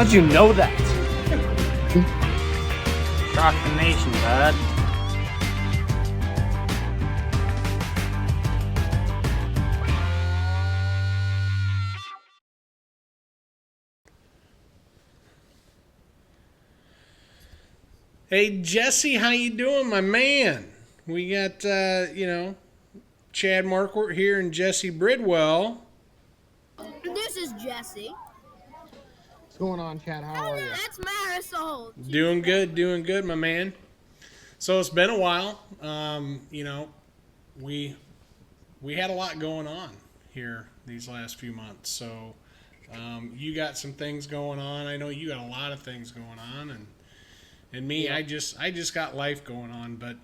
How'd you know that? Shock the nation, bud. Hey Jesse, how you doing, my man? We got Chad Marquardt here and Jesse Bridwell. This is Jesse. What's going on, Chad? How are you? That's Marisol. Doing good, my man. So it's been a while. We had a lot going on here these last few months. So you got some things going on. I know you got a lot of things going on, and me, yeah. I just got life going on. But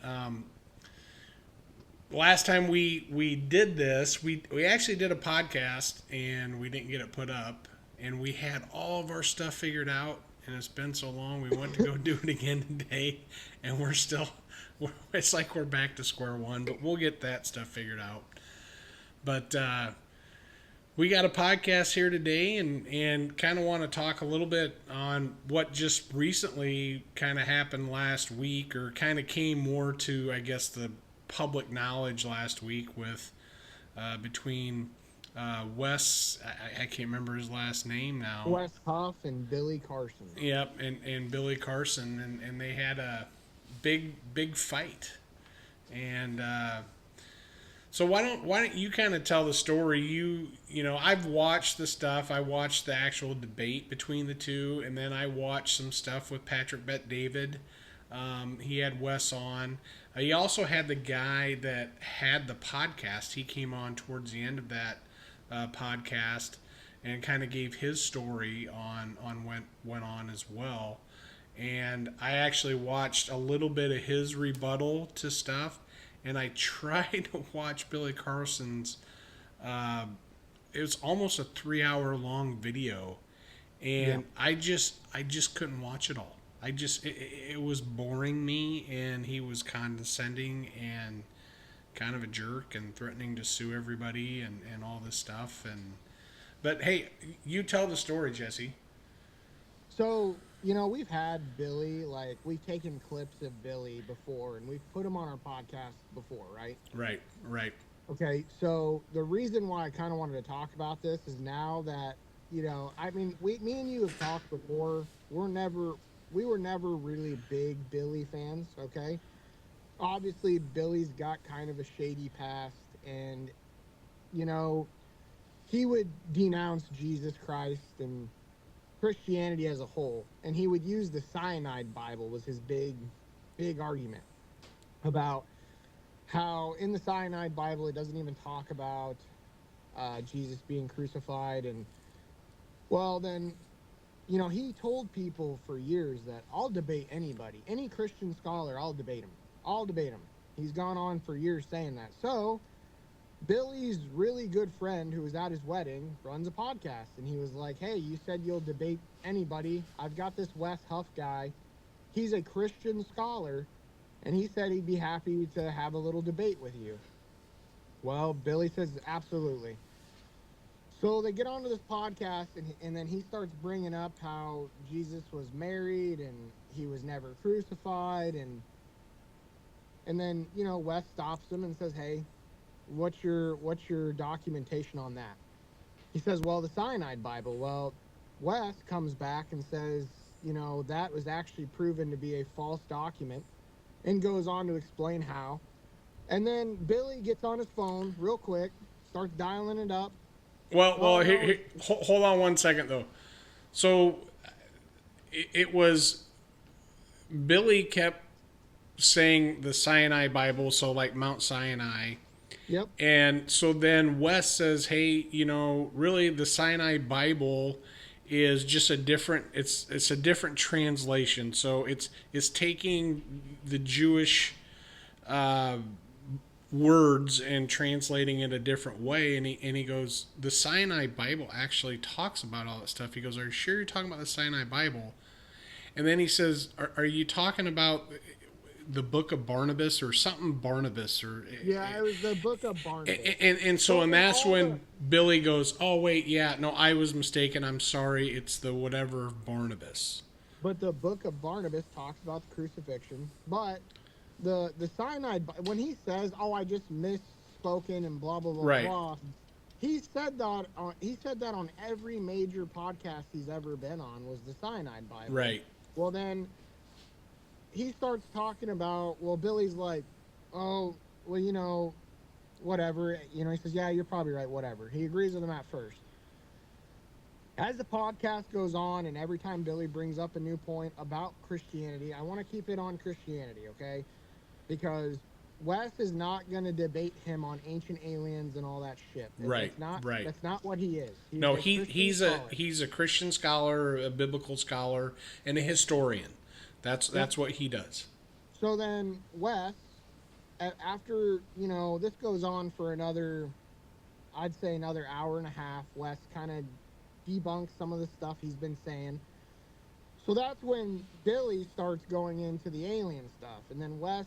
last time we did this, we actually did a podcast and we didn't get it put up, and we had all of our stuff figured out, and it's been so long. We went to go do it again today, and it's like we're back to square one, but we'll get that stuff figured out. But we got a podcast here today, and kind of want to talk a little bit on what just recently kind of happened last week, or kind of came more to, I guess, the public knowledge last week with between Wes, I can't remember his last name now. Wes Huff and Billy Carson. Yep, and Billy Carson, and they had a big fight, and so why don't you kind of tell the story? You know, I've watched the stuff. I watched the actual debate between the two, and then I watched some stuff with Patrick Bet-David. He had Wes on. He also had the guy that had the podcast. He came on towards the end of that podcast and kind of gave his story on what went on as well. And I actually watched a little bit of his rebuttal to stuff, and I tried to watch Billy Carson's. It was almost a 3-hour long video, and yeah. I just couldn't watch it all. It was boring me, and he was condescending and kind of a jerk and threatening to sue everybody and all this stuff. But hey, you tell the story, Jesse. So, we've had Billy, we've taken clips of Billy before, and we've put him on our podcast before, right? Right. Okay, so the reason why I kind of wanted to talk about this is now that, me and you have talked before. We were never really big Billy fans, okay? Obviously, Billy's got kind of a shady past, and, he would denounce Jesus Christ and Christianity as a whole, and he would use the Cyanide Bible was his big argument about how in the Cyanide Bible it doesn't even talk about Jesus being crucified. And well, then he told people for years that I'll debate anybody, any Christian scholar, I'll debate him. He's gone on for years saying that. So Billy's really good friend who was at his wedding runs a podcast, and he was like, hey, you said you'll debate anybody. I've got this Wes Huff guy. He's a Christian scholar, and he said he'd be happy to have a little debate with you. Well, Billy says absolutely. So they get onto this podcast, and then he starts bringing up how Jesus was married and he was never crucified, and then Wes stops him and says, hey, what's your documentation on that? He says, well, the Cyanide Bible. Well, Wes comes back and says, that was actually proven to be a false document, and goes on to explain how. And then Billy gets on his phone real quick, starts dialing it up. Well, here, hold on one second, though. So it was Billy kept saying the Sinai Bible, so like Mount Sinai. Yep. And so then Wes says, hey, really the Sinai Bible is just a different translation. So it's taking the Jewish words and translating it a different way. And he goes, the Sinai Bible actually talks about all that stuff. He goes, are you sure you're talking about the Sinai Bible? And then he says, are you talking about the book of Barnabas or something Barnabas or Yeah, it was the book of Barnabas. and that's when Billy goes, "Oh wait, yeah, no, I was mistaken. I'm sorry. It's the whatever of Barnabas." But the book of Barnabas talks about the crucifixion. But the cyanide, when he says, "Oh, I just misspoken and blah blah blah Right. blah," he said that on every major podcast he's ever been on was the cyanide Bible. Right. Well, then he starts talking about. Well, Billy's like, "Oh, well, whatever." He says, "Yeah, you're probably right. Whatever." He agrees with him at first. As the podcast goes on, and every time Billy brings up a new point about Christianity, I want to keep it on Christianity, okay? Because Wes is not going to debate him on ancient aliens and all that shit. Right. Right. That's not what he is. No, he's a Christian scholar, a biblical scholar, and a historian. That's what he does. So then Wes, after this goes on for I'd say another hour and a half. Wes kind of debunks some of the stuff he's been saying. So that's when Billy starts going into the alien stuff, and then Wes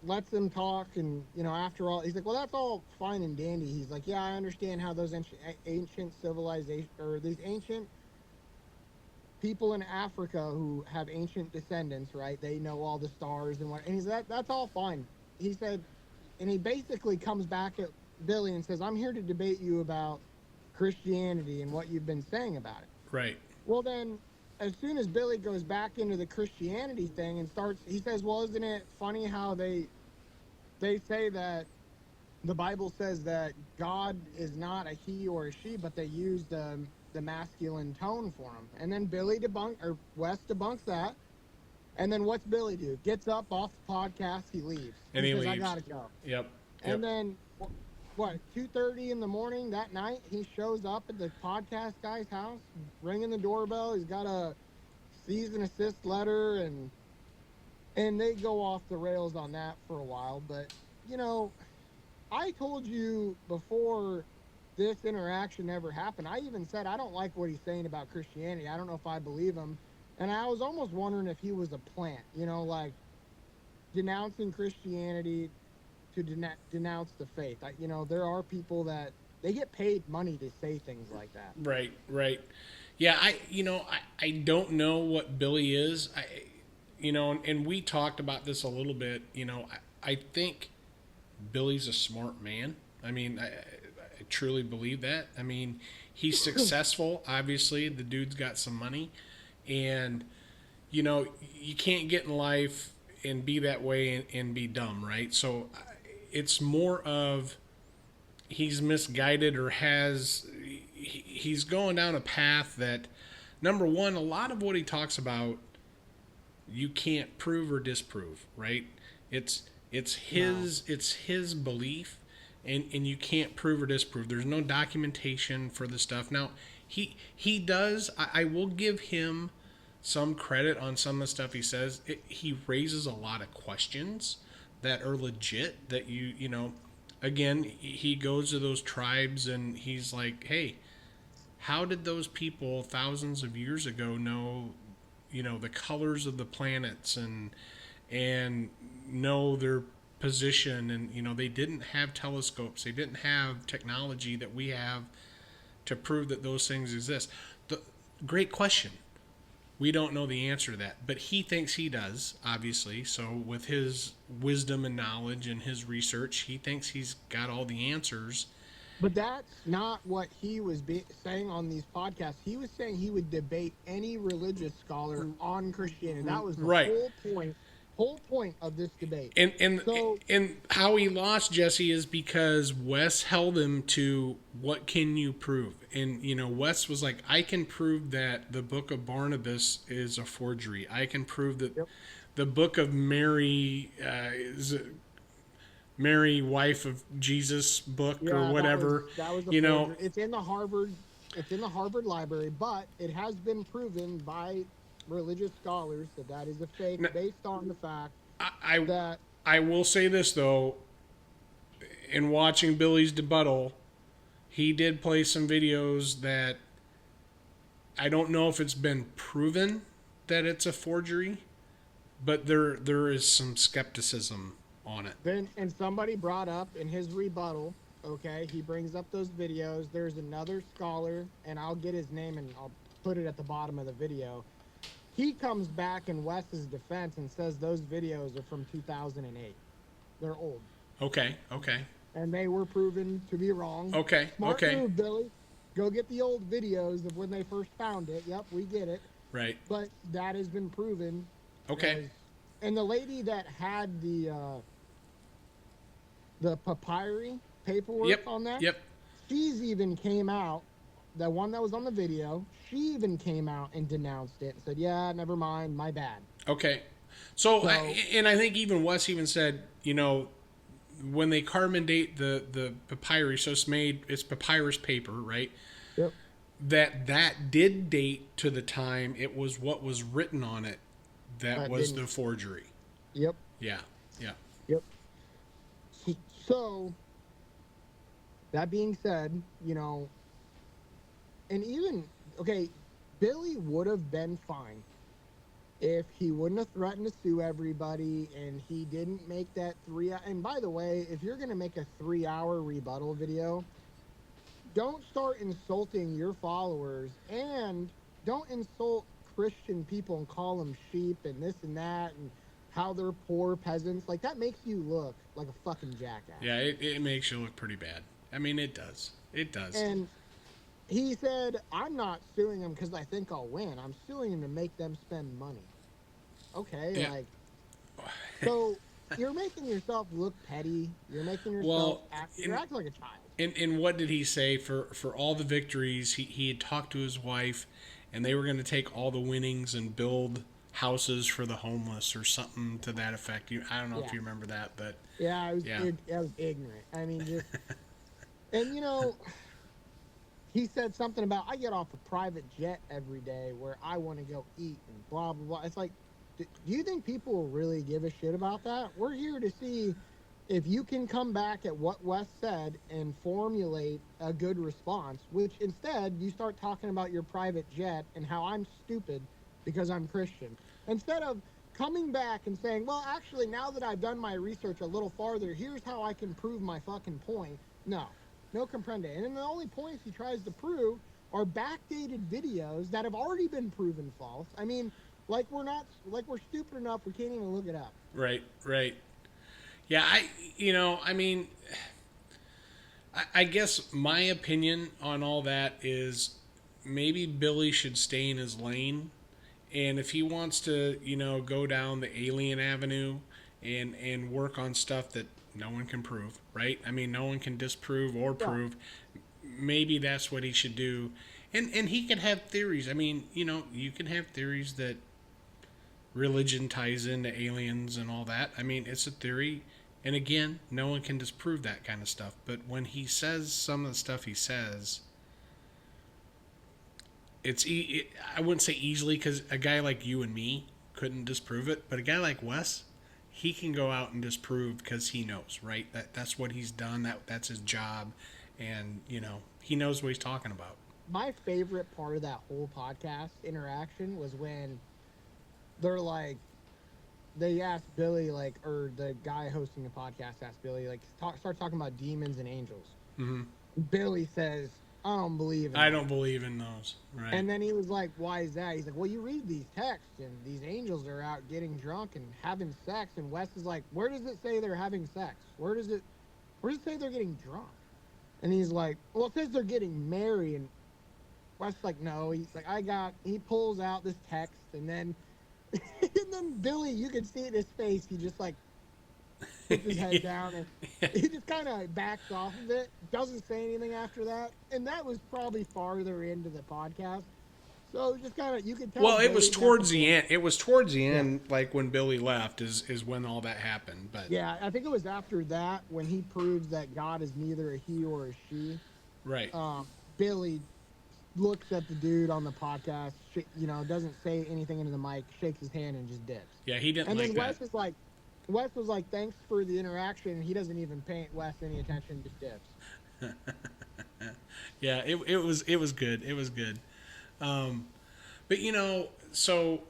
lets him talk, and after all, he's like, "Well, that's all fine and dandy." He's like, "Yeah, I understand how those ancient civilization, or these ancient people in Africa who have ancient descendants, right? They know all the stars and what." And he's that's all fine. He said, and he basically comes back at Billy and says, "I'm here to debate you about Christianity and what you've been saying about it." Right. Well, then, as soon as Billy goes back into the Christianity thing and he says, "Well, isn't it funny how they say that the Bible says that God is not a he or a she, but they use the masculine tone for him?" And then Wes debunks that. And then what's Billy do? Gets up off the podcast, he leaves. And he says, leaves. "I gotta go." Yep. And then, 2:30 in the morning that night, he shows up at the podcast guy's house, ringing the doorbell. He's got a cease and assist letter, and they go off the rails on that for a while. But, I told you before this interaction ever happened, I even said I don't like what he's saying about Christianity. I don't know if I believe him. And I was almost wondering if he was a plant, like denouncing Christianity to denounce the faith. There are people that they get paid money to say things like that. Right. Yeah, I don't know what Billy is. And we talked about this a little bit. I think Billy's a smart man. I mean, I truly believe that. I mean, he's successful. Obviously, the dude's got some money, and you can't get in life and be that way and be dumb, right? So it's more of he's misguided or he's going down a path that, number one, a lot of what he talks about you can't prove or disprove, right? It's his belief, and you can't prove or disprove. There's no documentation for the stuff. Now he does. I will give him some credit on some of the stuff he says. He raises a lot of questions that are legit, that again, he goes to those tribes and he's like, "Hey, how did those people thousands of years ago know, the colors of the planets and know their position?" And, they didn't have telescopes. They didn't have technology that we have to prove that those things exist. Great question. We don't know the answer to that, but he thinks he does, obviously. So with his wisdom and knowledge and his research, he thinks he's got all the answers. But that's not what he was saying on these podcasts. He was saying he would debate any religious scholar on Christianity. That was the whole point of this debate. And how he lost, Jesse, is because Wes held him to what can you prove? And, Wes was like, I can prove that the book of Barnabas is a forgery. I can prove that the book of Mary is Mary, wife of Jesus book or whatever. That was a forgery. It's in the Harvard Library, but it has been proven by religious scholars that is a fake, based on the fact that I will say this, though. In watching Billy's rebuttal, he did play some videos that I don't know if it's been proven that it's a forgery, but there is some skepticism on it. Then, and somebody brought up in his rebuttal, okay, he brings up those videos. There's another scholar, and I'll get his name and I'll put it at the bottom of the video. He comes back in Wes's defense and says those videos are from 2008. They're old. Okay. And they were proven to be wrong. Okay. Smart move, Billy. Go get the old videos of when they first found it. Yep, we get it. Right. But that has been proven. Okay. And the lady that had the papyri paperwork on that. Yep. She's even came out. The one that was on the video, she even came out and denounced it and said, "Yeah, never mind, my bad." Okay. So I think even Wes even said, when they carbon date the papyri, so it's papyrus paper, right? Yep. That did date to the time it was what was written on it that was the forgery. Yep. Yeah. Yep. So, that being said, and even, okay, Billy would have been fine if he wouldn't have threatened to sue everybody and he didn't make that and by the way, if you're going to make a 3-hour rebuttal video, don't start insulting your followers and don't insult Christian people and call them sheep and this and that and how they're poor peasants. Like, that makes you look like a fucking jackass. Yeah, it makes you look pretty bad. I mean, it does. It does. And he said, "I'm not suing them because I think I'll win. I'm suing them to make them spend money." Okay, yeah. So you're making yourself look petty. You're making yourself you're acting like a child. And what did he say? For all the victories, he had talked to his wife, and they were going to take all the winnings and build houses for the homeless or something to that effect. I don't know if you remember that, but I was ignorant. I mean, just and he said something about, "I get off a private jet every day where I want to go eat," and blah blah blah. It's like, do you think people will really give a shit about that? We're here to see if you can come back at what Wes said and formulate a good response, which instead you start talking about your private jet and how I'm stupid because I'm Christian. Instead of coming back and saying, "Well, actually, now that I've done my research a little farther, here's how I can prove my fucking point." No comprende. And then the only points he tries to prove are backdated videos that have already been proven false. I mean, we're stupid enough we can't even look it up. Right. Yeah, I guess my opinion on all that is maybe Billy should stay in his lane, and if he wants to, go down the alien avenue and work on stuff that no one can prove, right? I mean, no one can disprove or prove. Maybe that's what he should do. And he could have theories. I mean, you can have theories that religion ties into aliens and all that. I mean, it's a theory. And again, no one can disprove that kind of stuff. But when he says some of the stuff he says, I wouldn't say easily, because a guy like you and me couldn't disprove it. But a guy like Wes, he can go out and disprove because he knows, right? That's what he's done. That's his job. And, he knows what he's talking about. My favorite part of that whole podcast interaction was when they're like, they asked Billy, or the guy hosting the podcast asked Billy, start talking about demons and angels. Mm-hmm. Billy says, "I don't believe in those." Right. And then he was like, "Why is that?" He's like, "Well, you read these texts, and these angels are out getting drunk and having sex." And Wes is like, "Where does it say they're having sex? Where does it say they're getting drunk?" And he's like, "Well, it says they're getting married." And Wes is like, "No." He's like, he pulls out this text, and then Billy, you can see it in his face, he just puts his head down, and he just kind of backs off of it, doesn't say anything after that. And that was probably farther into the podcast. So just kind of, you could tell. Well, it was towards the end. It was towards the end, like when Billy left, is when all that happened. But yeah, I think it was after that when he proves that God is neither a he or a she. Right. Billy looks at the dude on the podcast, doesn't say anything into the mic, shakes his hand, and just dips. Yeah, he didn't. And like then that. Wes was like, "Thanks for the interaction." And he doesn't even pay Wes any attention, just dips. Yeah, it was good. It was good. But so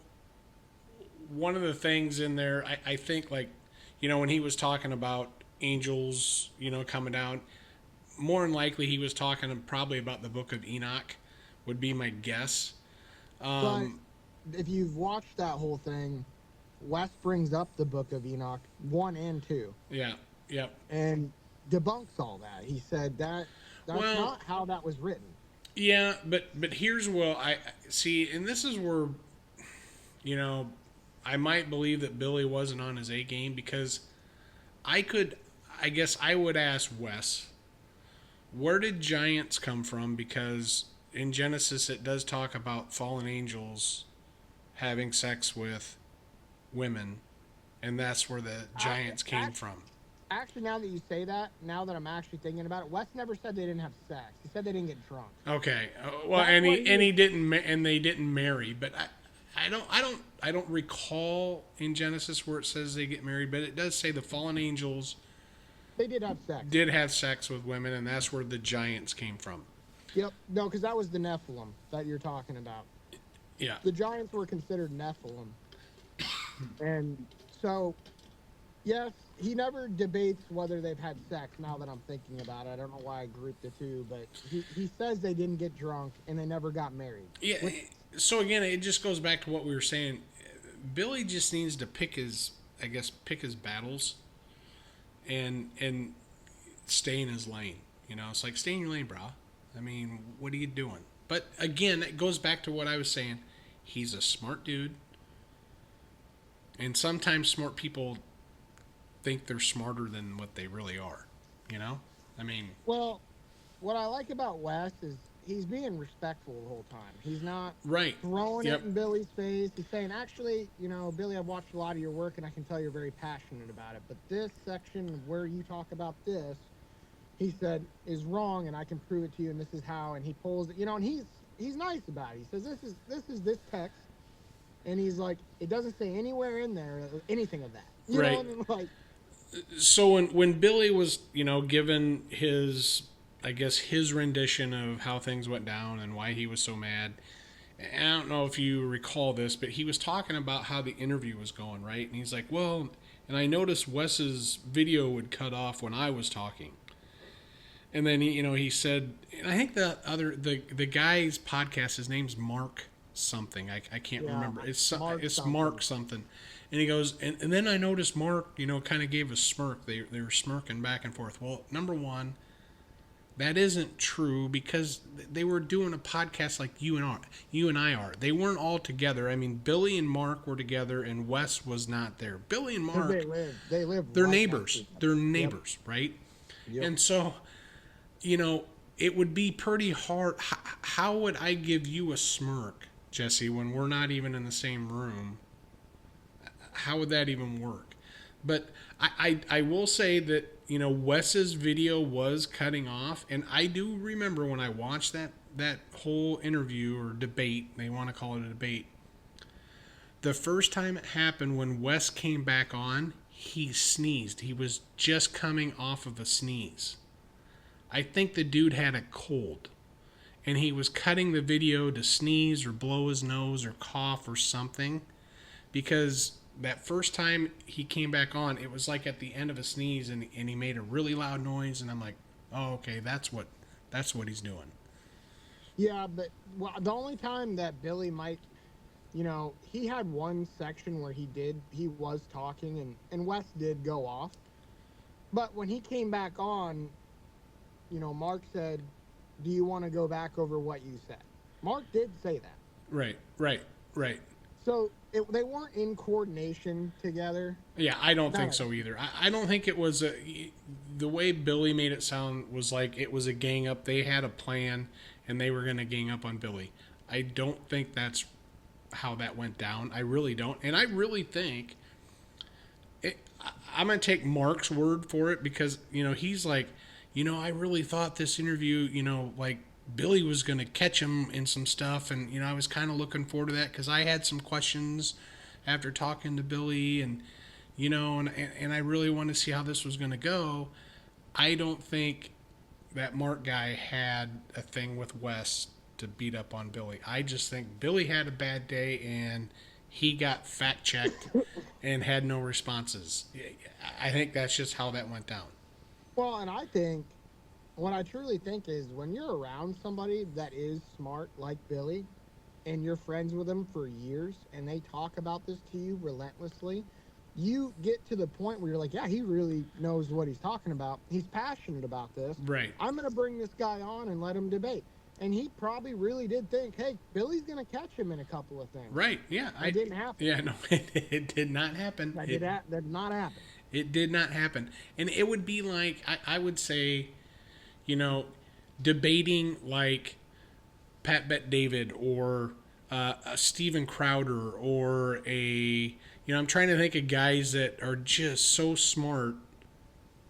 one of the things in there, I think, like, when he was talking about angels, coming down, more than likely he was talking probably about the book of Enoch, would be my guess. But if you've watched that whole thing, Wes brings up the book of Enoch 1 and 2. Yeah, yep. And debunks all that. He said that's not how that was written. Yeah, but here's what I see, and this is where, I might believe that Billy wasn't on his A game, because I guess I would ask Wes, where did giants come from? Because in Genesis it does talk about fallen angels having sex with women, and that's where the giants came from. Actually, now that you say that, now that I'm actually thinking about it, Wes never said they didn't have sex. He said they didn't get drunk. Okay, well, and he didn't, and they didn't marry. But I don't recall in Genesis where it says they get married. But it does say the fallen angels They did have sex. did have sex with women, and that's where the giants came from. Yep. No, because that was the Nephilim that you're talking about. Yeah. The giants were considered Nephilim. And so, yes, he never debates whether they've had sex, now that I'm thinking about it. I don't know why I grouped the two, but he says they didn't get drunk and they never got married. Yeah. So again, it just goes back to what we were saying. Billy just needs to pick his battles and stay in his lane. It's like, stay in your lane, bro. I mean, what are you doing? But again, it goes back to what I was saying. He's a smart dude. And sometimes smart people think they're smarter than what they really are. I mean... Well, what I like about Wes is he's being respectful the whole time. He's not right. throwing it in Billy's face. He's saying, actually, Billy, I've watched a lot of your work, and I can tell you're very passionate about it. But this section where you talk about this, he said, is wrong, and I can prove it to you, and this is how. And he pulls it, and he's nice about it. He says, this is this text. And he's like, it doesn't say anywhere in there anything of that. You know what I mean? Like, so when Billy was, given his rendition of how things went down and why he was so mad, I don't know if you recall this, but he was talking about how the interview was going, right? And he's like, well, and I noticed Wes's video would cut off when I was talking. And then he said, and I think the guy's podcast, his name's Mark something. I can't remember. It's Mark something. And he goes, and then I noticed Mark, kind of gave a smirk. They were smirking back and forth. Well, number one, that isn't true, because they were doing a podcast like you and I are. They weren't all together. I mean, Billy and Mark were together, and Wes was not there. Billy and Mark, they live. They're neighbors. They're neighbors, right? Yep. And so, it would be pretty hard. How would I give you a smirk, Jesse, when we're not even in the same room? How would that even work? But I will say that, Wes's video was cutting off. And I do remember when I watched that whole interview or debate, they want to call it a debate. The first time it happened, when Wes came back on, he sneezed. He was just coming off of a sneeze. I think the dude had a cold. And he was cutting the video to sneeze or blow his nose or cough or something. Because that first time he came back on, it was like at the end of a sneeze, and he made a really loud noise, and I'm like, oh, okay, that's what he's doing. Yeah, but the only time that Billy might, he had one section where he was talking, and Wes did go off. But when he came back on, Mark said, do you want to go back over what you said? Mark did say that. Right. So they weren't in coordination together. Yeah, I don't think so either. I don't think it was the way Billy made it sound was like it was a gang up. They had a plan, and they were going to gang up on Billy. I don't think that's how that went down. I really don't. And I really think I'm going to take Mark's word for it, because, he's like, I really thought this interview, like, Billy was going to catch him in some stuff, and I was kind of looking forward to that, because I had some questions after talking to Billy, and and I really wanted to see how this was going to go. I don't think that Mark guy had a thing with Wes to beat up on Billy. I just think Billy had a bad day, and he got fact checked and had no responses. I think that's just how that went down. Well, and I think what I truly think is when you're around somebody that is smart like Billy and you're friends with them for years and they talk about this to you relentlessly, you get to the point where you're like, yeah, he really knows what he's talking about. He's passionate about this. Right. I'm going to bring this guy on and let him debate. And he probably really did think, hey, Billy's going to catch him in a couple of things. Right. Yeah. It didn't happen. Yeah. No, it did not happen. That did not happen. It did not happen. And it would be like, I would say, you know, debating like Pat Bet David or a Steven Crowder or you know, I'm trying to think of guys that are just so smart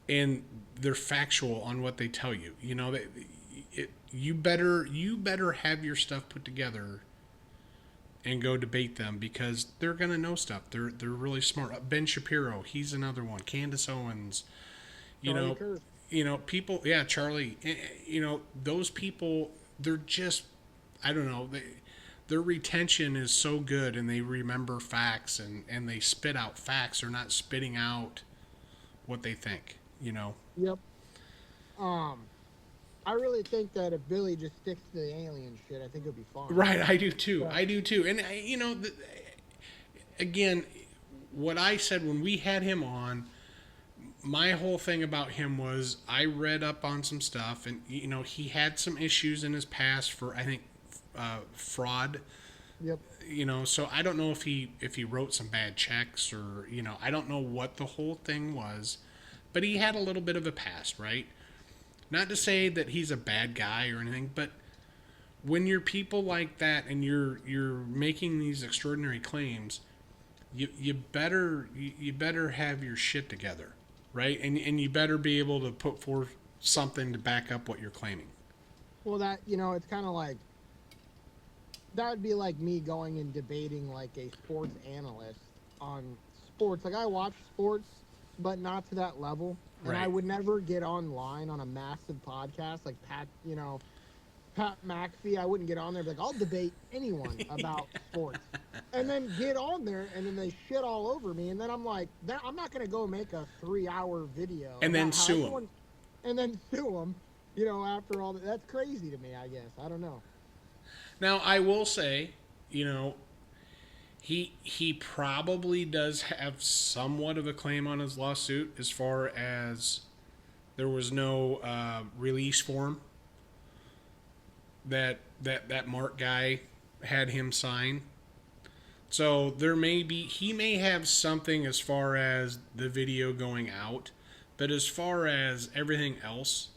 and they're factual on what they tell you. You know, you better have your stuff put together and go debate them because they're gonna know stuff. They're really smart. Ben Shapiro, he's another one. Candace Owens, you know, people. Yeah, Charlie. You know, those people. They're just, I don't know. Their retention is so good, and they remember facts, and they spit out facts. They're not spitting out what they think. You know. Yep. I really think that if Billy just sticks to the alien shit, I think it'll be fine. Right, I do too. Yeah. I do too. And you know, again, what I said when we had him on, my whole thing about him was I read up on some stuff, and you know, he had some issues in his past for I think fraud. Yep. You know, so I don't know if he wrote some bad checks or you know, I don't know what the whole thing was, but he had a little bit of a past, right? Not to say that he's a bad guy or anything, but when you're people like that and you're making these extraordinary claims, you better have your shit together, right? And you better be able to put forth something to back up what you're claiming. Well, that, you know, it's kind of like, that would be like me going and debating like a sports analyst on sports. Like I watch sports, but not to that level. And Right. I would never get online on a massive podcast like Pat McAfee. I wouldn't get on there and be like, I'll debate anyone about sports. And then get on there and then they shit all over me. And then I'm like, I'm not going to go make a 3-hour video. And then about how sue everyone- them. And then sue them, you know, after all that. That's crazy to me, I guess. I don't know. Now, I will say, you know, he probably does have somewhat of a claim on his lawsuit as far as there was no release form that Mark guy had him sign. So he may have something as far as the video going out, but as far as everything else,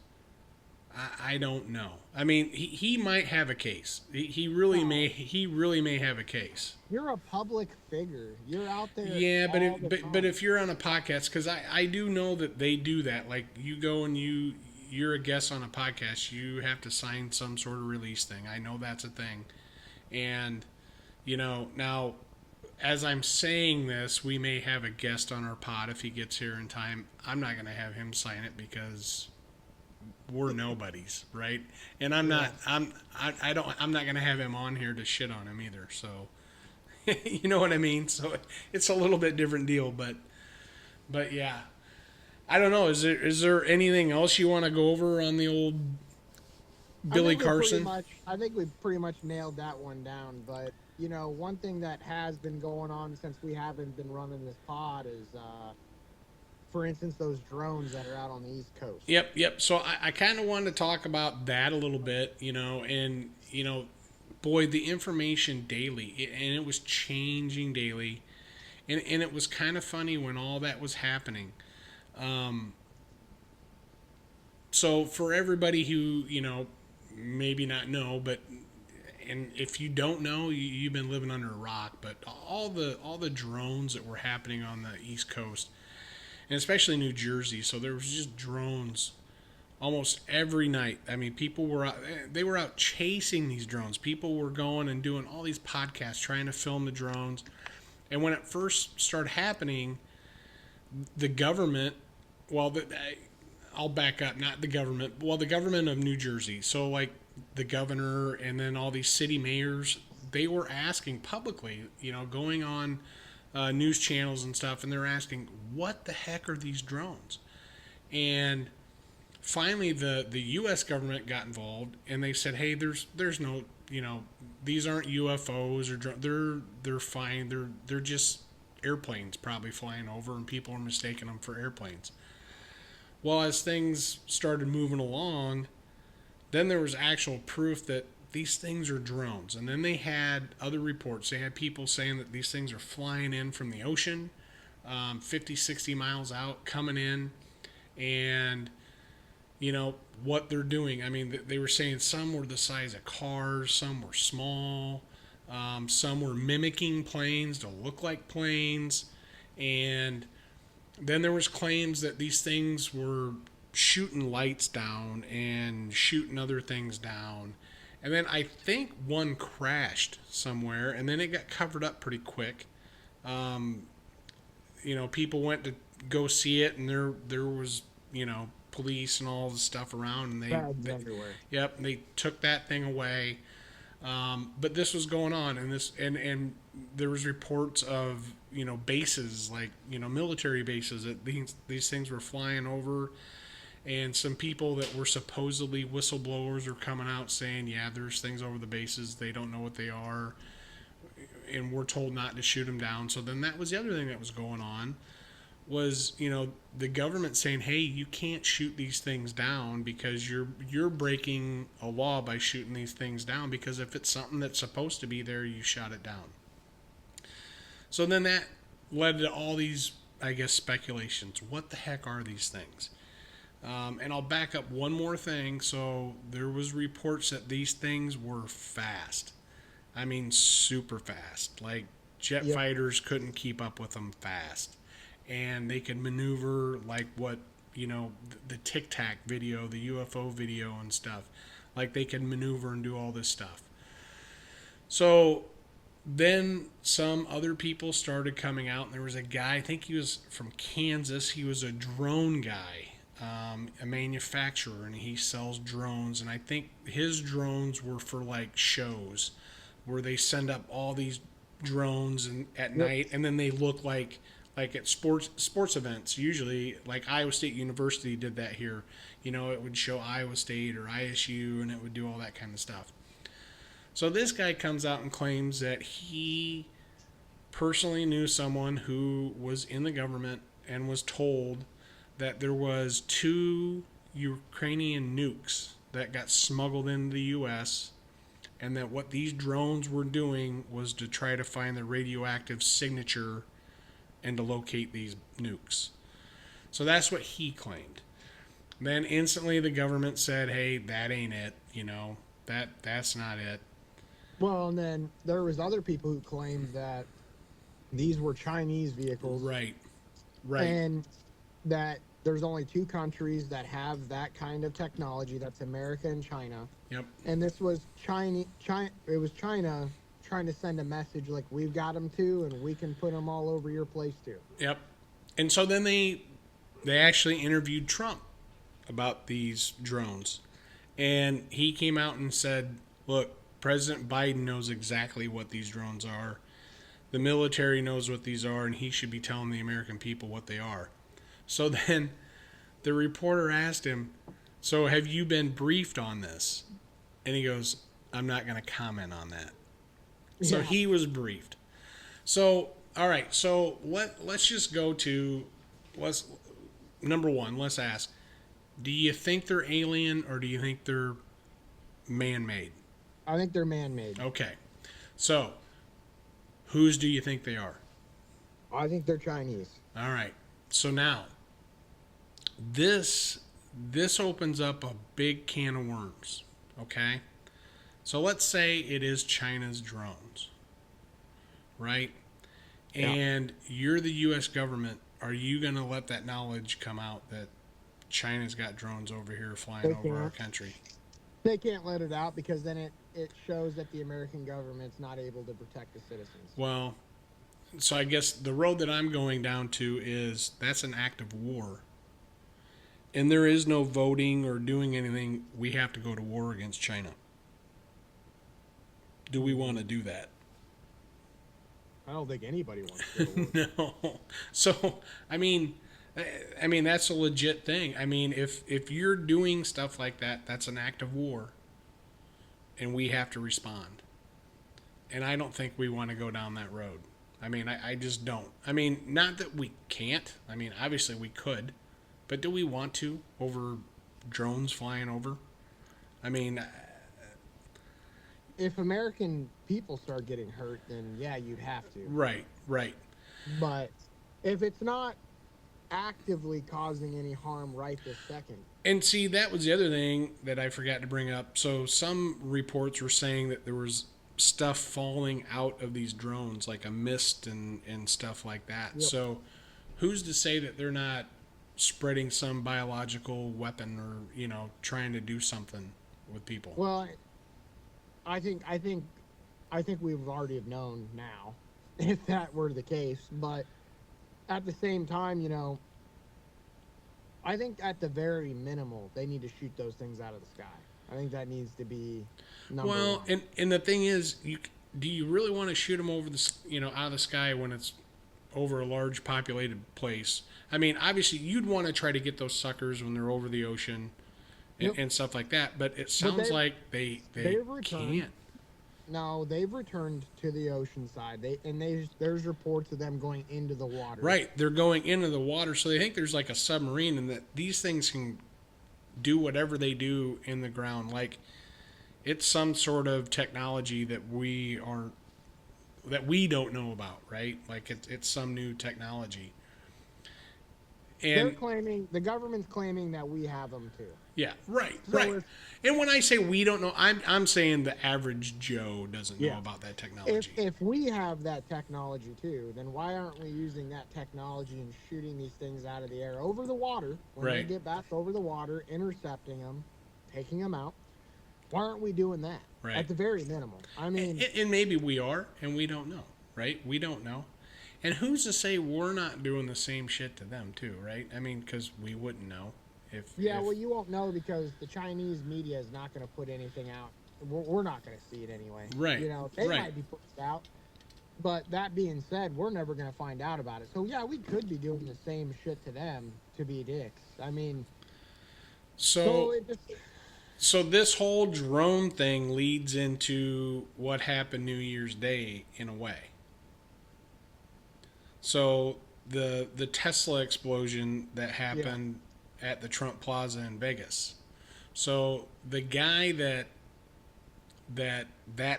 I don't know. I mean, he might have a case. He really may have a case. You're a public figure. You're out there. Yeah, all the time. but if you're on a podcast, because I do know that they do that. Like you go and you're a guest on a podcast, you have to sign some sort of release thing. I know that's a thing, and you know now. As I'm saying this, we may have a guest on our pod if he gets here in time. I'm not going to have him sign it because we're nobodies, right? And I'm not going to have him on here to shit on him either. So, you know what I mean? So it's a little bit different deal, but yeah, I don't know. Is there anything else you want to go over on the old Billy Carson? I think we pretty much nailed that one down. But you know, one thing that has been going on since we haven't been running this pod is, for instance, those drones that are out on the East Coast. Yep. So I kind of wanted to talk about that a little bit, you know, and, you know, boy, the information daily, and it was changing daily, and it was kind of funny when all that was happening. So for everybody who, you know, maybe not know, but and if you don't know, you've been living under a rock. But all the drones that were happening on the East Coast, and especially New Jersey, so there was just drones almost every night. I mean, people were out, they were out chasing these drones. People were going and doing all these podcasts trying to film the drones. And when it first started happening, the government, I'll back up, not the government, the government of New Jersey. So like the governor and then all these city mayors, they were asking publicly, going on news channels and stuff, and they're asking, what the heck are these drones? And finally, the U.S. government got involved, and they said, hey, there's no, these aren't UFOs or they're fine. They're just airplanes probably flying over, and people are mistaking them for airplanes. Well, as things started moving along, then there was actual proof that these things are drones. And then they had other reports. They had people saying that these things are flying in from the ocean, 50, 60 miles out, coming in, and what they're doing. I mean, they were saying some were the size of cars, some were small, some were mimicking planes to look like planes, and then there was claims that these things were shooting lights down and shooting other things down. And then I think one crashed somewhere, and then it got covered up pretty quick. People went to go see it, and there was, police and all the stuff around, and they everywhere. Yep, they took that thing away. But this was going on, and there was reports of bases, like military bases, that these things were flying over, and some people that were supposedly whistleblowers are coming out saying, yeah, there's things over the bases, they don't know what they are, and we're told not to shoot them down. So then that was the other thing that was going on, was the government saying, hey, you can't shoot these things down because you're breaking a law by shooting these things down, because if it's something that's supposed to be there, you shot it down. So then that led to all these, I guess, speculations. What the heck are these things? And I'll back up one more thing. So there was reports that these things were fast. I mean, super fast. Like jet fighters couldn't keep up with them fast. And they could maneuver like what, the Tic Tac video, the UFO video and stuff. Like they could maneuver and do all this stuff. So then some other people started coming out, and there was a guy, I think he was from Kansas. He was a drone guy, a manufacturer, and he sells drones. And I think his drones were for like shows where they send up all these drones at night, and then they look like at sports events. Usually, like Iowa State University did that here. It would show Iowa State or ISU, and it would do all that kind of stuff. So this guy comes out and claims that he personally knew someone who was in the government and was told that there was 2 Ukrainian nukes that got smuggled into the U.S., and that what these drones were doing was to try to find the radioactive signature and to locate these nukes. So that's what he claimed. Then instantly the government said, hey, that ain't it. That's not it. Well, and then there was other people who claimed that these were Chinese vehicles. Right. And that there's only 2 countries that have that kind of technology. That's America and China. Yep. And this was China. It was China trying to send a message like, we've got them too, and we can put them all over your place too. Yep. And so then they actually interviewed Trump about these drones, and he came out and said, look, President Biden knows exactly what these drones are. The military knows what these are, and he should be telling the American people what they are. So then the reporter asked him, so have you been briefed on this? And he goes, I'm not going to comment on that. So he was briefed. So, all right. So let's just go to, number one, let's ask, do you think they're alien or do you think they're man-made? I think they're man-made. Okay. So, whose do you think they are? I think they're Chinese. All right. So now, this opens up a big can of worms. Okay? So let's say it is China's drones, right? Yeah. And you're the U.S. government. Are you going to let that knowledge come out that China's got drones over here flying over our country? They can't let it out because then it shows that the American government's not able to protect the citizens. Well, so I guess the road that I'm going down to is that's an act of war. And there is no voting or doing anything. We have to go to war against China. Do we want to do that? I don't think anybody wants to go to war. No. So, I mean, that's a legit thing. I mean, if you're doing stuff like that, that's an act of war, and we have to respond. And I don't think we want to go down that road. I mean, I just don't. I mean, not that we can't. I mean, obviously we could, but do we want to over drones flying over? I mean, If American people start getting hurt, then yeah, you'd have to. right. But if it's not actively causing any harm right this second, And see, that was the other thing that I forgot to bring up. So some reports were saying that there was stuff falling out of these drones, like a mist and stuff like that. Yep. So who's to say that they're not spreading some biological weapon or, trying to do something with people? well, I think we've already have known now if that were the case. But at the same time, I think at the very minimal, they need to shoot those things out of the sky. I think that needs to be number one. And the thing is, do you really want to shoot them over out of the sky when it's over a large populated place? I mean, obviously you'd want to try to get those suckers when they're over the ocean and stuff like that. But it sounds like they can't. No, they've returned to the ocean side. There's reports of them going into the water. Right, they're going into the water, so they think there's like a submarine, and that these things can do whatever they do in the ground. Like it's some sort of technology that we don't know about, right? Like it's some new technology. And the government's claiming that we have them too. yeah, right. So And when I say we don't know, I'm saying the average Joe doesn't know Yeah. about that technology. If we have that technology too, then why aren't we using that technology and shooting these things out of the air over the water when they Right. get back over the water, intercepting them, taking them out? Why aren't we doing that? Right. At the very minimum. I mean, And maybe we are, and we don't know, right? We don't know. And who's to say we're not doing the same shit to them too, right? I mean, because we wouldn't know if. well, you won't know because the Chinese media is not going to put anything out. We're not going to see it anyway. Right, They right. might be putting it out. But that being said, we're never going to find out about it. So, yeah, we could be doing the same shit to them to be dicks. I mean, So it just, So this whole drone thing leads into what happened New Year's Day in a way. So the Tesla explosion that happened at the Trump Plaza in Vegas. So the guy that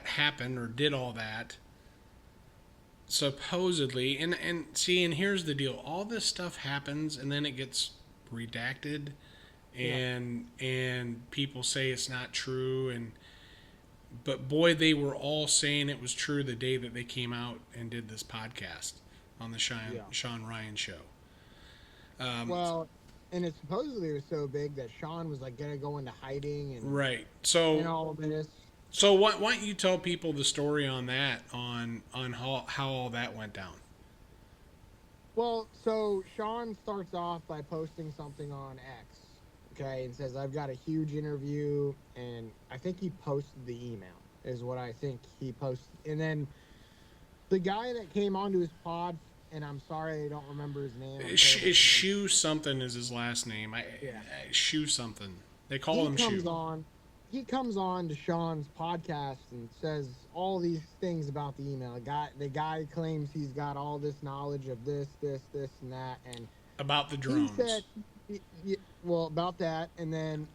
happened or did all that supposedly and here's the deal, all this stuff happens and then it gets redacted and people say it's not true, but boy, they were all saying it was true the day that they came out and did this podcast on the Sean Ryan show. well, and it supposedly was so big that Sean was like gonna go into hiding and right. So and all of this. So why don't you tell people the story on that, on how all that went down? Well, so Sean starts off by posting something on X, okay, and says, I've got a huge interview, and I think he posted the email, is what I think he posted. And then the guy that came onto his pod, and I'm sorry I don't remember his name. Shoe something is his last name. Shoe something. They call him Shoe. He comes on to Sean's podcast and says all these things about the email. The guy claims he's got all this knowledge of this, and that, and about the drones. He said, well, about that, and then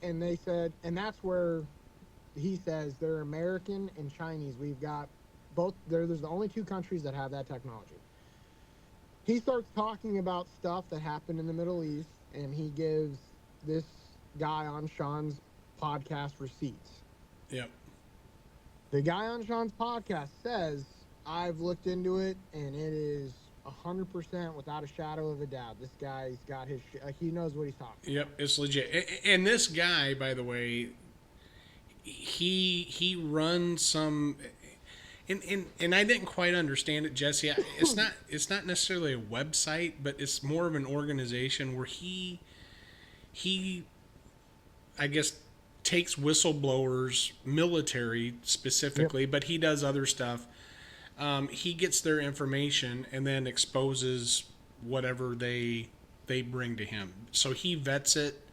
and they said, and that's where he says they're American and Chinese. We've got both. There's the only two countries that have that technology. He starts talking about stuff that happened in the Middle East, and he gives this guy on Sean's podcast receipts. Yep. The guy on Sean's podcast says, I've looked into it, and it is 100% without a shadow of a doubt. This guy's got his he knows what he's talking about. Yep, it's legit. And this guy, by the way, he runs some and I didn't quite understand it, Jesse. It's not necessarily a website, but it's more of an organization where he I guess takes whistleblowers, military specifically, but he does other stuff. He gets their information and then exposes whatever they bring to him. So he vets it,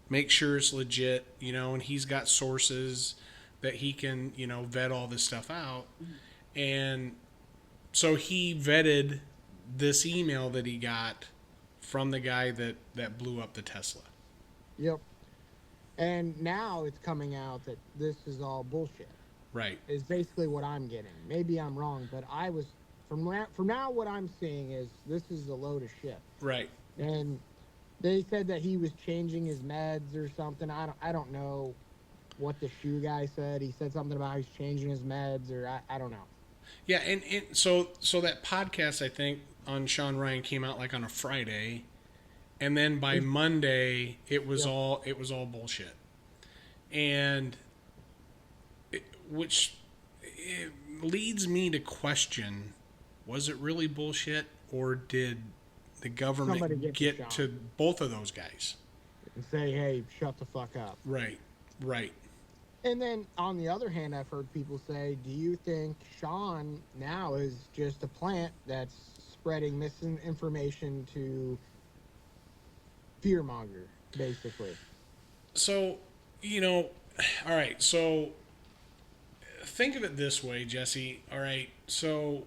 makes sure it's legit, and he's got sources that he can, vet all this stuff out. And so he vetted this email that he got from the guy that blew up the Tesla. Yep. And now it's coming out that this is all bullshit. Right. Is basically what I'm getting. Maybe I'm wrong, but I was from now what I'm seeing is this is a load of shit. Right. And they said that he was changing his meds or something. I don't know what the shoe guy said. He said something about he's changing his meds, or I don't know. Yeah, and so that podcast, I think, on Sean Ryan came out like on a Friday, and then by Monday it was all bullshit, and which it leads me to question: was it really bullshit, or did the government get to both of those guys and say, "Hey, shut the fuck up"? Right. And then on the other hand, I've heard people say, "Do you think Sean now is just a plant that's spreading misinformation to fearmonger, basically?" So, all right. So, think of it this way, Jesse. All right. So,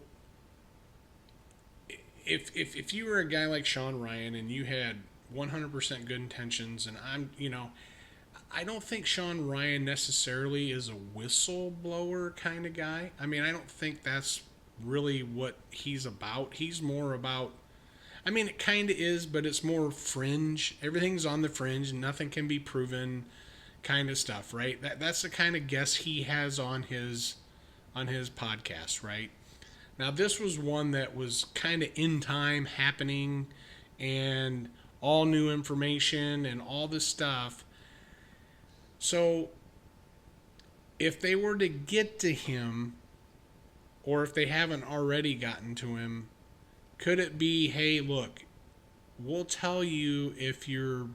if you were a guy like Sean Ryan and you had 100% good intentions, and I don't think Sean Ryan necessarily is a whistleblower kind of guy. I mean, I don't think that's really what he's about. He's more about, I mean, it kind of is, but it's more fringe. Everything's on the fringe. Nothing can be proven kind of stuff, right? That's the kind of guest he has on his podcast, right? Now, this was one that was kind of in time happening and all new information and all this stuff. So, if they were to get to him, or if they haven't already gotten to him, could it be, hey, look, we'll tell you if you're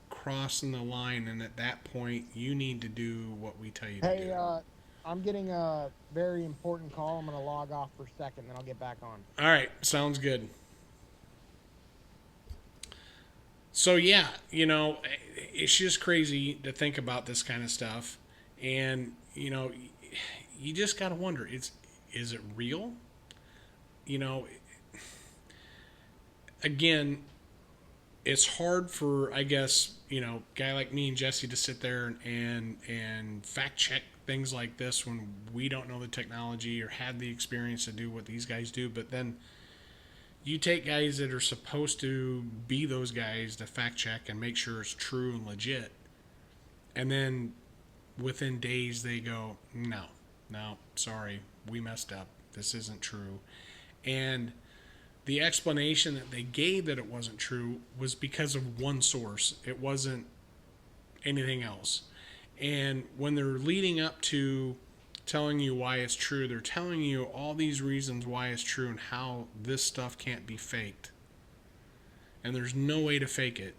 crossing the line, and at that point, you need to do what we tell you to do? Hey, I'm getting a very important call. I'm going to log off for a second, then I'll get back on. All right, sounds good. So, yeah, it's just crazy to think about this kind of stuff. And, you just got to wonder, is it real? Again, it's hard for, I guess, guy like me and Jesse to sit there and fact check things like this when we don't know the technology or had the experience to do what these guys do. But then you take guys that are supposed to be those guys to fact check and make sure it's true and legit, and then within days they go, no, sorry, we messed up. This isn't true. And the explanation that they gave that it wasn't true was because of one source. It wasn't anything else. And when they're leading up to telling you why it's true, they're telling you all these reasons why it's true and how this stuff can't be faked. And there's no way to fake it.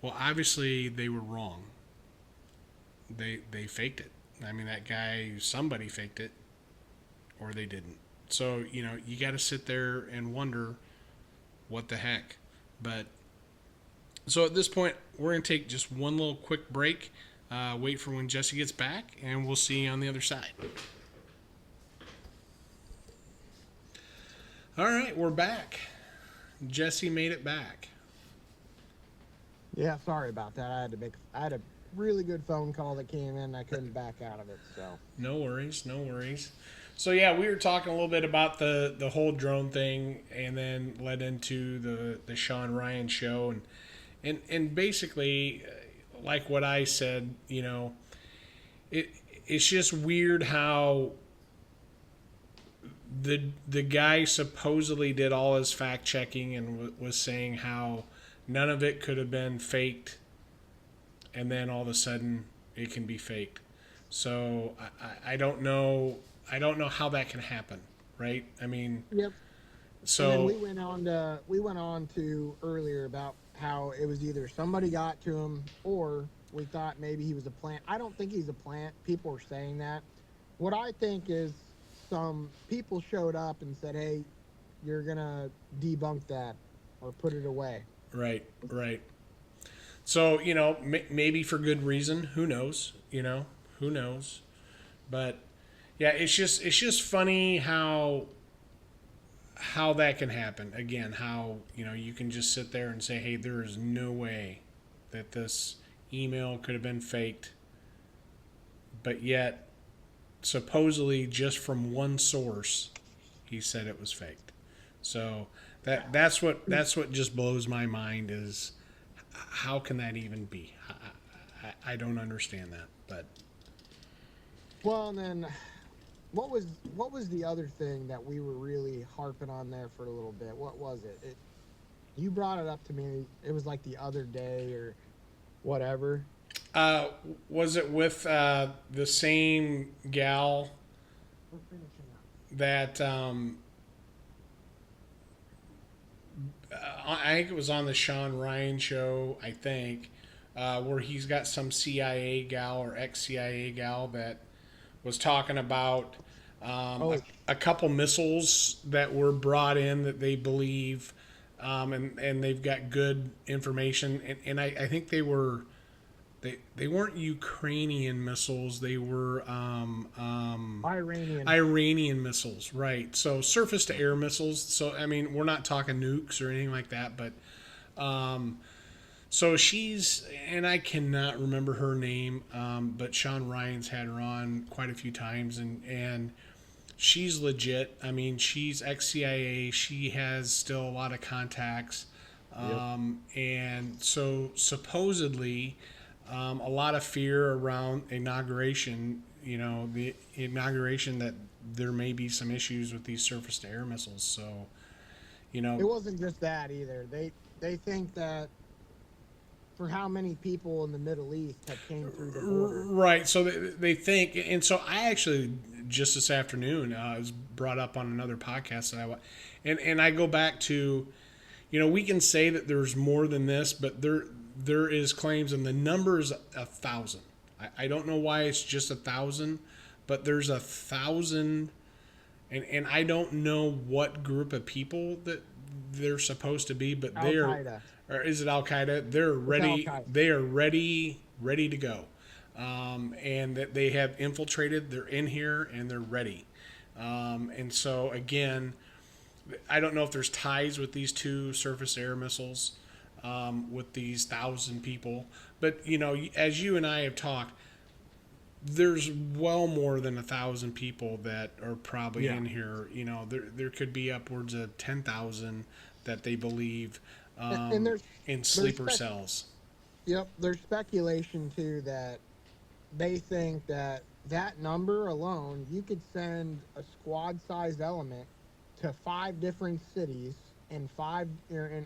Well, obviously they were wrong. They faked it. I mean, that guy, somebody faked it, or they didn't. So, you got to sit there and wonder what the heck. But so at this point, we're going to take just one little quick break. Wait for when Jesse gets back, and we'll see you on the other side. All right, we're back. Jesse made it back. Yeah, sorry about that. I had a really good phone call that came in. I couldn't back out of it, so. No worries. So yeah, we were talking a little bit about the whole drone thing, and then led into the Sean Ryan show, and basically, like what I said, it's just weird how the guy supposedly did all his fact checking and was saying how none of it could have been faked, and then all of a sudden it can be faked. So I don't know how that can happen, right? I mean, yep. And then So we went on to earlier about how it was either somebody got to him or we thought maybe he was a plant. I don't think he's a plant. People are saying that. What I think is some people showed up and said, "Hey, you're gonna debunk that or put it away." right, right. So maybe for good reason. Who knows? Who knows? But yeah, it's just funny how that can happen. Again, how you can just sit there and say, "Hey, there is no way that this email could have been faked," but yet supposedly just from one source, he said it was faked. So that's what just blows my mind is how can that even be? I don't understand that, but Well, and then what was the other thing that we were really harping on there for a little bit? What was it? You brought it up to me. It was like the other day or whatever. uh, was it with the same gal We're finishing up. that I think it was on the Sean Ryan show, I think, where he's got some CIA gal or ex-CIA gal that was talking about Oh, a couple missiles that were brought in that they believe, and they've got good information, and I think they weren't Ukrainian missiles, they were Iranian. Iranian missiles, right? So surface to air missiles. So I mean, we're not talking nukes or anything like that, but so she's, and I cannot remember her name, but Sean Ryan's had her on quite a few times, and she's legit. I mean, she's ex CIA. She has still a lot of contacts, and so supposedly a lot of fear around inauguration. The inauguration that there may be some issues with these surface to air missiles. So, It wasn't just that either. They think that for how many people in the Middle East have came through the border. right. So they think, and so I actually just this afternoon it was brought up on another podcast that and I go back to, we can say that there's more than this, but there is claims, and the number is 1,000. I don't know why it's just 1,000, but there's 1,000, and I don't know what group of people that they're supposed to be, but they're, Al-Qaeda. or is it Al Qaeda? They're ready. Al-Qaeda. They are ready to go, and that they have infiltrated. They're in here and they're ready, and so again, I don't know if there's ties with these two surface air missiles, with these 1,000 people. But as you and I have talked, there's well more than 1,000 people that are probably in here. There could be upwards of 10,000 that they believe And there's in sleeper cells. Yep, there's speculation too that they think that that number alone, you could send a squad-sized element to 5 different cities in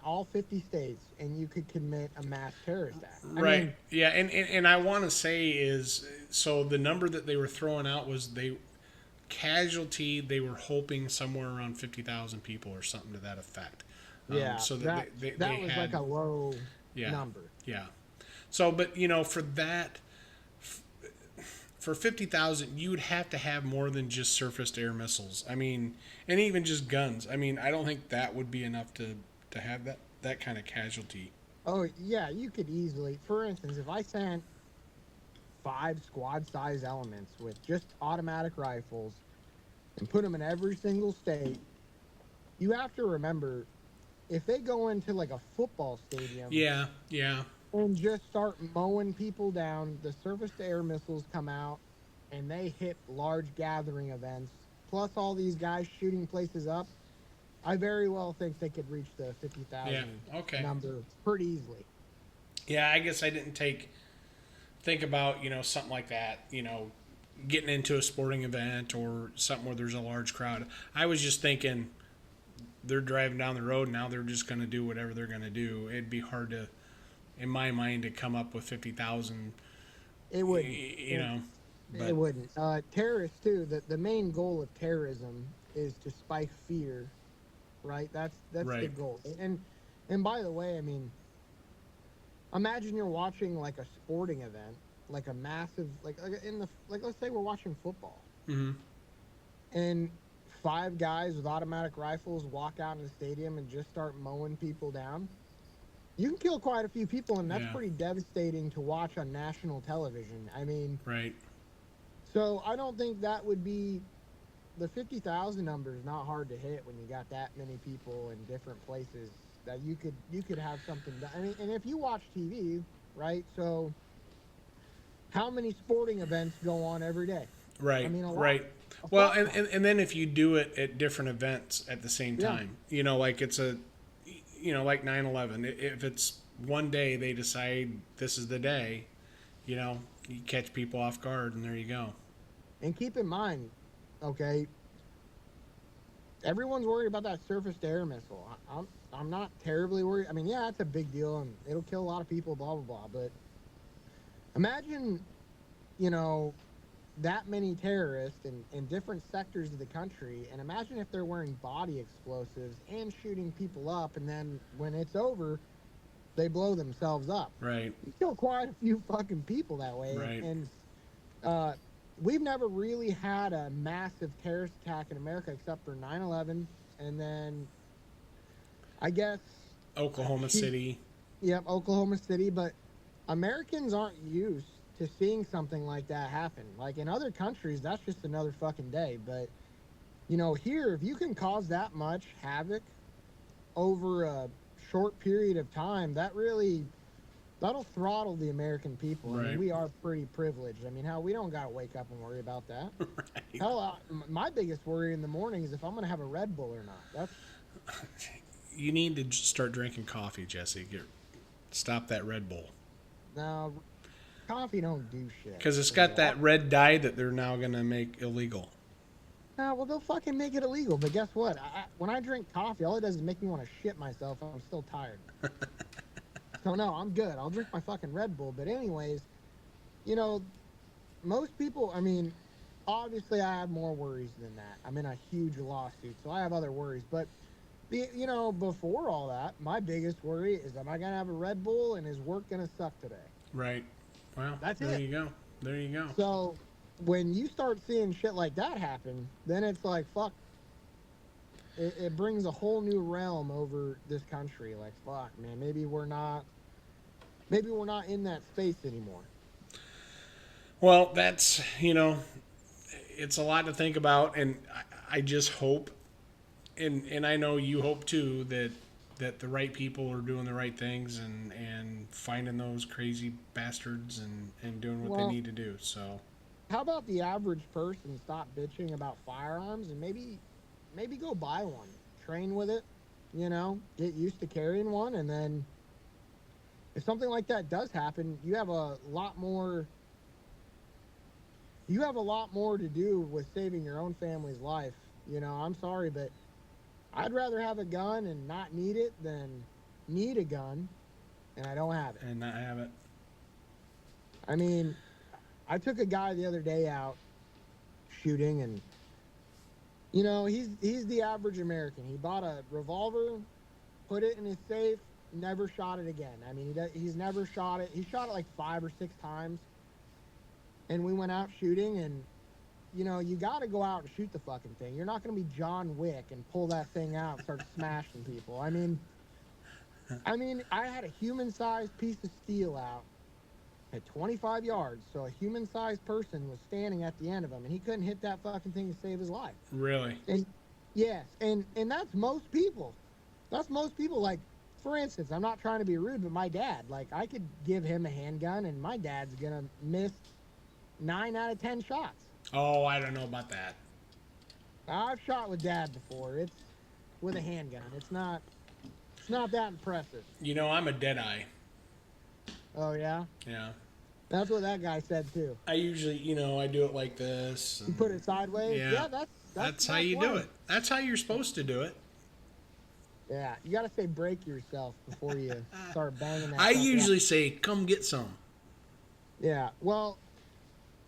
all 50 states, and you could commit a mass terrorist act. Right. I mean, Yeah, and I want to say is, so the number that they were throwing out was casualty. They were hoping somewhere around 50,000 people or something to that effect. yeah, So that they was had, like a low yeah, number. Yeah. So, but for that, for 50,000, you would have to have more than just surface to air missiles. I mean, and even just guns. I mean, I don't think that would be enough to have that kind of casualty. Oh yeah, you could easily. For instance, if I sent 5 squad-sized elements with just automatic rifles and put them in every single state, you have to remember if they go into like a football stadium, Yeah. and just start mowing people down, the surface-to-air missiles come out, and they hit large gathering events. Plus, all these guys shooting places up. I very well think they could reach the 50,000 number pretty easily. Yeah, I guess I didn't think about something like that. Getting into a sporting event or something where there's a large crowd. I was just thinking they're driving down the road now. They're just going to do whatever they're going to do. It'd be hard to, in my mind, to come up with 50,000. It wouldn't. But, it wouldn't. Terrorists too. The main goal of terrorism is to spike fear, right? That's the Right. goal. And by the way, I mean, imagine you're watching like a sporting event, like a massive, like let's say we're watching football, Mm-hmm. and five guys with automatic rifles walk out in the stadium and just start mowing people down. You can kill quite a few people, and that's Yeah. pretty devastating to watch on national television. I mean, Right. so I don't think that would be the 50,000 number is not hard to hit when you got that many people in different places that you could have something done. I mean, and if you watch TV, right? So how many sporting events go on every day? I Right. mean, a lot. Right. A Well, fuck ton. and then if you do it at different events at the same Yeah. time, like it's like 9/11. If it's one day they decide this is the day, you catch people off guard, and there you go. And keep in mind, okay, everyone's worried about that surface to air missile. I'm not terribly worried. I mean, yeah, it's a big deal and it'll kill a lot of people, blah blah blah. But imagine, you know, that many terrorists in different sectors of the country, and imagine if they're wearing body explosives and shooting people up, and then when it's over, they blow themselves up. Right. You kill quite a few fucking people that way. Right. And uh, we've never really had a massive terrorist attack in America except for 9/11, and then I guess Oklahoma City. Yep, Oklahoma City. But Americans aren't used to seeing something like that happen. Like in other countries, that's just another fucking day. But here, if you can cause that much havoc over a short period of time, that'll throttle the American people. I Right. mean, we are pretty privileged. I mean, we don't got to wake up and worry about that. Right. Hell, my biggest worry in the morning is if I'm going to have a Red Bull or not. That's You need to start drinking coffee, Jesse. Stop that Red Bull. now coffee don't do shit. Because it's got that red dye that they're now going to make illegal. Well, they'll fucking make it illegal. But guess what? When I drink coffee, all it does is make me want to shit myself. I'm still tired. So no, I'm good. I'll drink my fucking Red Bull. But anyways, most people. I mean, obviously, I have more worries than that. I'm in a huge lawsuit, so I have other worries. But before all that, my biggest worry is, am I gonna have a Red Bull and is work gonna suck today? Right. Well, That's there it. you go. There you go. So when you start seeing shit like that happen, then it's like, fuck. It brings a whole new realm over this country. Like, fuck, man, maybe we're not in that space anymore. Well, that's, it's a lot to think about, and I just hope, and I know you hope too, that the right people are doing the right things and finding those crazy bastards and doing what they need to do. So how about the average person stop bitching about firearms and maybe go buy one, train with it, get used to carrying one, and then if something like that does happen, you have a lot more to do with saving your own family's life. I'm sorry, but I'd rather have a gun and not need it than need a gun and I don't have it. and not have it. I mean, I took a guy the other day out shooting, and he's the average American. He bought a revolver, put it in his safe, never shot it again. I mean, he's never shot it. He shot it like 5 or 6 times. And we went out shooting, and you got to go out and shoot the fucking thing. You're not going to be John Wick and pull that thing out and start smashing people. I mean, I had a human-sized piece of steel out at 25 yards, so a human-sized person was standing at the end of him, and he couldn't hit that fucking thing to save his life. Really? And yes, and that's most people. That's most people. Like, for instance, I'm not trying to be rude, but my dad, like, I could give him a handgun, and my dad's gonna miss 9 out of 10 shots. Oh, I don't know about that. I've shot with Dad before. It's with a handgun. It's not that impressive. I'm a deadeye. Oh yeah, Yeah. that's what that guy said too. I usually, I do it like this. You put it sideways. Yeah. That's how you one. do it. That's how you're supposed to do it. Yeah, you gotta say break yourself before you start banging that. I fucker usually out. say, come get some. Yeah, well,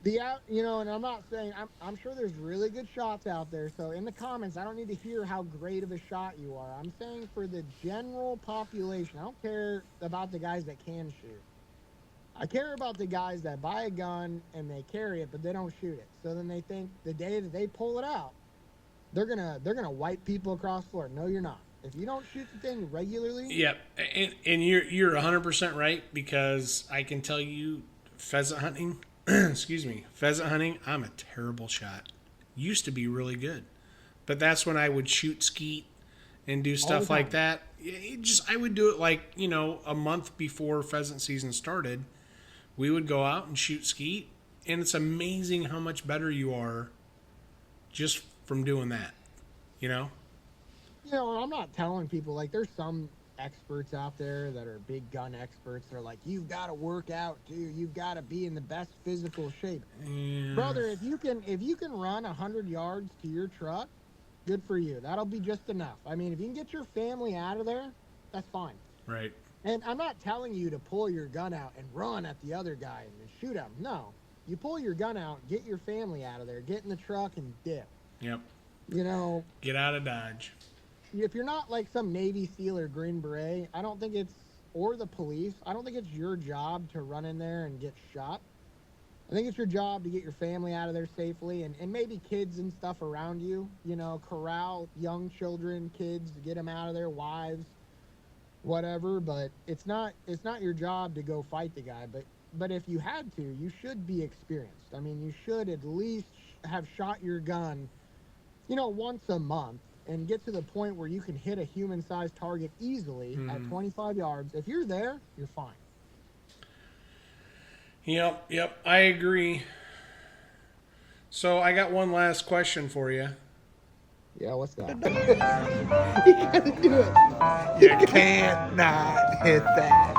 You know, and I'm not saying I'm sure there's really good shots out there. So in the comments, I don't need to hear how great of a shot you are. I'm saying for the general population, I don't care about the guys that can shoot. I care about the guys that buy a gun and they carry it, but they don't shoot it. So then they think the day that they pull it out, they're gonna wipe people across the floor. No, you're not. If you don't shoot the thing regularly, Yep, and you're 100% right, because I can tell you, pheasant hunting, excuse me, pheasant hunting, I'm a terrible shot. Used to be really good, but that's when I would shoot skeet and do stuff like that. I would do it like, you know, a month before pheasant season started. We would go out and shoot skeet, and it's amazing how much better you are just from doing that, you know? you know, I'm not telling people, like, there's some experts out there that are big gun experts. They're like, you've got to work out, dude. You've got to be in the best physical shape. Yeah. Brother, if you can run 100 yards to your truck, good for you. That'll be just enough. I mean, if you can get your family out of there, that's fine. Right. And I'm not telling you to pull your gun out and run at the other guy and shoot him. No. You pull your gun out, get your family out of there, get in the truck and dip. Yep. You know, Get out of Dodge. if you're not like some Navy SEAL or Green Beret, I don't think it's, or the police, I don't think it's your job to run in there and get shot. I think it's your job to get your family out of there safely, and maybe kids and stuff around you, you know, corral young children, kids, get them out of there, wives, whatever. But it's not your job to go fight the guy. But if you had to, you should be experienced. I mean, you should at least have shot your gun, you know, once a month, and get to the point where you can hit a human-sized target easily at 25 yards. If you're there, you're fine. Yep, I agree. So I got one last question for you. Yeah, what's that? You gotta do it. You can't not hit that.